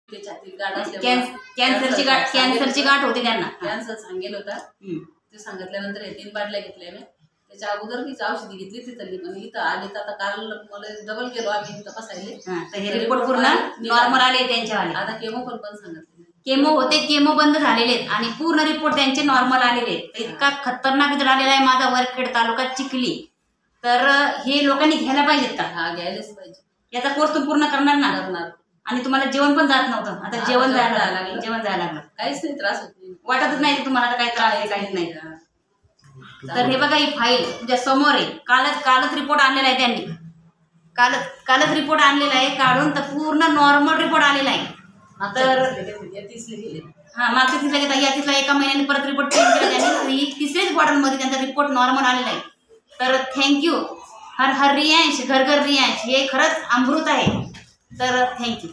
ते छातीत गाठ कॅन्सरची गाठ होती त्यांना. कॅन्सर सांगेल होता. ते सांगितल्यानंतर हे 3 बाटल्या घेतल्या मी. त्याच्या अगोदर मीच औषधी घेतली ती तरी पण इथं आले तर आता काल मला डबल गेलो आम्ही तपासायले. तर हे रिपोर्ट पूर्ण नॉर्मल आले त्यांच्यावाले. आता केमो पण सांगितले. केमो होते, केमो बंद झालेले आहेत आणि पूर्ण रिपोर्ट त्यांचे नॉर्मल आलेले आहेत. इतका खतरनाक रिझल्ट आलेला आहे माझा वरखेड तालुका चिखली. तर हे लोकांनी घ्यायला पाहिजेत का? हा, घ्यायलाच पाहिजे. याचा कोर्स तुम्ही पूर्ण करणार ना? करणार. आणि तुम्हाला जेवण पण जात नव्हतं, आता जेवण जायला लागलं. काहीच नाही, त्रास होत नाही, वाटतच नाही तुम्हाला काही त्रास आहे काहीच नाही. तर हे बघा, ही फाईल तुमच्या समोर आहे. कालच रिपोर्ट आणलेला आहे त्यांनी. कालच रिपोर्ट आणलेला आहे काढून, तर पूर्ण नॉर्मल रिपोर्ट आलेला आहे. तर मागच्या 30ला घेता, या 30ला एका महिन्याने परत रिपोर्ट चेंज केला त्यांनी. ही 3ऱ्याच बॉटलमध्ये त्यांचा रिपोर्ट नॉर्मल आलेला आहे. तर थँक्यू. हर रियांश, घर रियांश, हे खरंच अमृत आहे. तर थँक्यू.